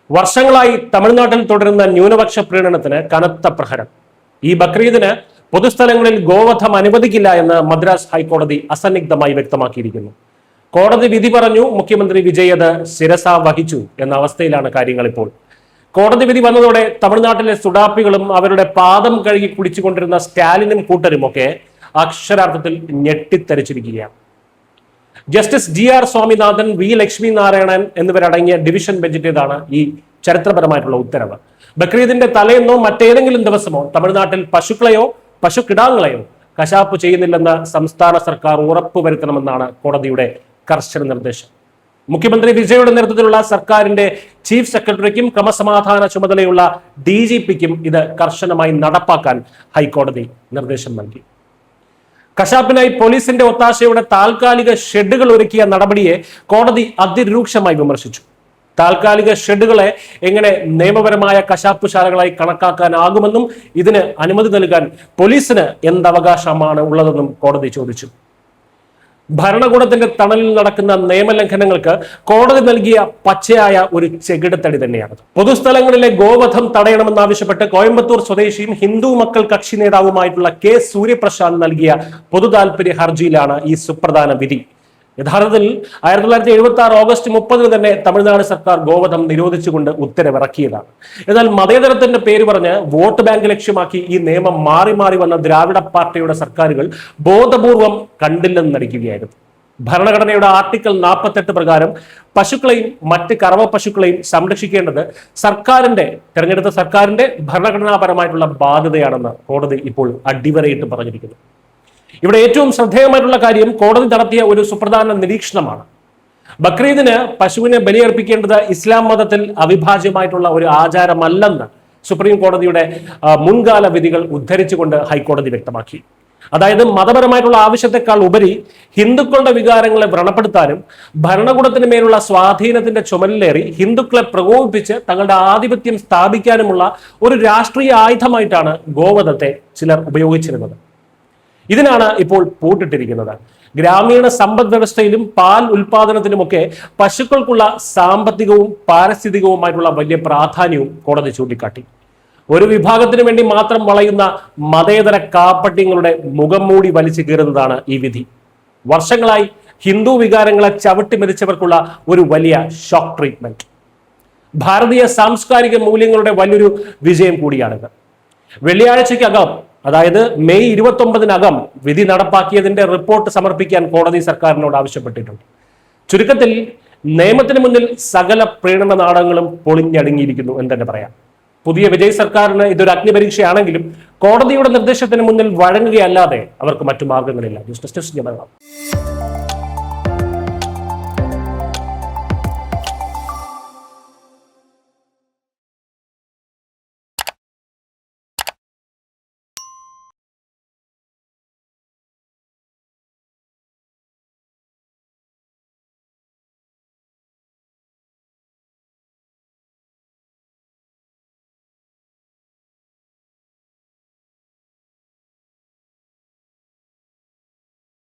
വർഷങ്ങളായി തമിഴ്നാട്ടിൽ തുടരുന്ന ന്യൂനപക്ഷ പ്രീണനത്തിന് കനത്ത പ്രഹരം. ഈ ബക്രീദിന് പൊതുസ്ഥലങ്ങളിൽ ഗോവധം അനുവദിക്കില്ല എന്ന് മദ്രാസ് ഹൈക്കോടതി അസന്നിഗ്ധമായി വ്യക്തമാക്കിയിരിക്കുന്നു. കോടതി വിധി പറഞ്ഞു, മുഖ്യമന്ത്രി വിജയ് അത് ശിരസ വഹിച്ചു എന്ന അവസ്ഥയിലാണ് കാര്യങ്ങൾ ഇപ്പോൾ. കോടതി വിധി വന്നതോടെ തമിഴ്നാട്ടിലെ സുഡാപ്പികളും അവരുടെ പാദം കഴുകി കുടിച്ചുകൊണ്ടിരുന്ന സ്റ്റാലിനും കൂട്ടരും ഒക്കെ അക്ഷരാർത്ഥത്തിൽ ഞെട്ടിത്തരിച്ചിരിക്കുകയാണ്. Justice GR Swaminathan, V Lakshmi Narayanan എന്നിവരടങ്ങിയ ഡിവിഷൻ ബെഞ്ചിന്റേതാണ് ഈ ചരിത്രപരമായിട്ടുള്ള ഉത്തരവ്. ബക്രീദിന്റെ തലേന്നോ മറ്റേതെങ്കിലും ദിവസമോ തമിഴ്നാട്ടിൽ പശുക്കളെയോ പശുക്കിടാങ്ങളെയോ കശാപ്പ് ചെയ്യുന്നില്ലെന്ന് സംസ്ഥാന സർക്കാർ ഉറപ്പുവരുത്തണമെന്നാണ് കോടതിയുടെ കർശന നിർദ്ദേശം. മുഖ്യമന്ത്രി വിജയുടെ നേതൃത്വത്തിലുള്ള സർക്കാരിന്റെ ചീഫ് സെക്രട്ടറിക്കും ക്രമസമാധാന ചുമതലയുള്ള DGPക്കും ഇത് കർശനമായി നടപ്പാക്കാൻ ഹൈക്കോടതി നിർദ്ദേശം നൽകി. കശാപ്പിനായി പോലീസിന്റെ ഒത്താശയോടെ താൽക്കാലിക ഷെഡുകൾ ഒരുക്കിയ നടപടിയെ കോടതി അതിരൂക്ഷമായി വിമർശിച്ചു. താൽക്കാലിക ഷെഡുകളെ എങ്ങനെ നിയമപരമായ കശാപ്പുശാലകളായി കണക്കാക്കാനാകുമെന്നും ഇതിന് അനുമതി നൽകാൻ പോലീസിന് എന്തവകാശമാണ് ഉള്ളതെന്നും കോടതി ചോദിച്ചു. ഭരണകൂടത്തിന്റെ തണലിൽ നടക്കുന്ന നിയമലംഘനങ്ങൾക്ക് കോടതി നൽകിയ പച്ചയായ ഒരു ചെകിടത്തടി തന്നെയാണ്. പൊതുസ്ഥലങ്ങളിലെ ഗോവധം തടയണമെന്നാവശ്യപ്പെട്ട് കോയമ്പത്തൂർ സ്വദേശിയും ഹിന്ദു മക്കൾ കക്ഷി നേതാവുമായിട്ടുള്ള K സൂര്യപ്രശാന്ത് നൽകിയ പൊതു താൽപര്യ ഹർജിയിലാണ് ഈ സുപ്രധാന വിധി. യഥാർത്ഥത്തിൽ 1976 ഓഗസ്റ്റ് 30 തന്നെ തമിഴ്നാട് സർക്കാർ ഗോവധം നിരോധിച്ചുകൊണ്ട് ഉത്തരവിറക്കിയതാണ്. എന്നാൽ മതേതരത്തിന്റെ പേര് പറഞ്ഞ് വോട്ട് ബാങ്ക് ലക്ഷ്യമാക്കി ഈ നിയമം മാറി മാറി വന്ന ദ്രാവിഡ പാർട്ടിയുടെ സർക്കാരുകൾ ബോധപൂർവം കണ്ടില്ലെന്ന് നടിക്കുകയായിരുന്നു. ഭരണഘടനയുടെ ആർട്ടിക്കിൾ 48 പ്രകാരം പശുക്കളെയും മറ്റ് കറവ പശുക്കളെയും സംരക്ഷിക്കേണ്ടത് തെരഞ്ഞെടുത്ത സർക്കാരിന്റെ ഭരണഘടനാപരമായിട്ടുള്ള ബാധ്യതയാണെന്ന് കോടതി ഇപ്പോൾ അടിവരയിട്ട് പറഞ്ഞിരിക്കുന്നു. ഇവിടെ ഏറ്റവും ശ്രദ്ധേയമായിട്ടുള്ള കാര്യം കോടതി നടത്തിയ ഒരു സുപ്രധാന നിരീക്ഷണമാണ്. ബക്രീദിന് പശുവിനെ ബലിയർപ്പിക്കേണ്ടത് ഇസ്ലാം മതത്തിൽ അവിഭാജ്യമായിട്ടുള്ള ഒരു ആചാരമല്ലെന്ന് സുപ്രീം കോടതിയുടെ മുൻകാല വിധികൾ ഉദ്ധരിച്ചുകൊണ്ട് ഹൈക്കോടതി വ്യക്തമാക്കി. അതായത് മതപരമായിട്ടുള്ള ആവശ്യത്തെക്കാൾ ഉപരി ഹിന്ദുക്കളുടെ വികാരങ്ങളെ വ്രണപ്പെടുത്താനും ഭരണകൂടത്തിന് മേലുള്ള സ്വാധീനത്തിന്റെ ചുമലിലേറി ഹിന്ദുക്കളെ പ്രകോപിപ്പിച്ച് തങ്ങളുടെ ആധിപത്യം സ്ഥാപിക്കാനുമുള്ള ഒരു രാഷ്ട്രീയ ആയുധമായിട്ടാണ് ഗോവധത്തെ ചിലർ ഉപയോഗിച്ചിരുന്നത്. ഇതിനാണ് ഇപ്പോൾ പൂട്ടിട്ടിരിക്കുന്നത്. ഗ്രാമീണ സമ്പദ് വ്യവസ്ഥയിലും പാൽ ഉൽപാദനത്തിലുമൊക്കെ പശുക്കൾക്കുള്ള സാമ്പത്തികവും പാരിസ്ഥിതികവുമായിട്ടുള്ള വലിയ പ്രാധാന്യവും കോടതി ചൂണ്ടിക്കാട്ടി. ഒരു വിഭാഗത്തിന് വേണ്ടി മാത്രം വളയുന്ന മതേതര കാപ്പട്യങ്ങളുടെ മുഖം മൂടി വലിച്ചു കീറുന്നതാണ് ഈ വിധി. വർഷങ്ങളായി ഹിന്ദു വികാരങ്ങളെ ചവിട്ടി മെതിച്ചവർക്കുള്ള ഒരു വലിയ ഷോക്ക് ട്രീറ്റ്മെന്റ്. ഭാരതീയ സാംസ്കാരിക മൂല്യങ്ങളുടെ വലിയൊരു വിജയം കൂടിയാണിത്. വെള്ളിയാഴ്ചയ്ക്കകം, അതായത് മെയ് 29-നകം വിധി നടപ്പാക്കിയതിന്റെ റിപ്പോർട്ട് സമർപ്പിക്കാൻ കോടതി സർക്കാരിനോട് ആവശ്യപ്പെട്ടിട്ടുണ്ട്. ചുരുക്കത്തിൽ നിയമത്തിന് മുന്നിൽ സകല പ്രീണന നാടകങ്ങളും പൊളിഞ്ഞടുങ്ങിയിരിക്കുന്നു എന്ന് തന്നെ പറയാം. പുതിയ വിജയ് സർക്കാരിന് ഇതൊരു അഗ്നിപരീക്ഷയാണെങ്കിലും കോടതിയുടെ നിർദ്ദേശത്തിന് മുന്നിൽ വഴങ്ങുകയല്ലാതെ അവർക്ക് മറ്റു മാർഗങ്ങളില്ല. News desk.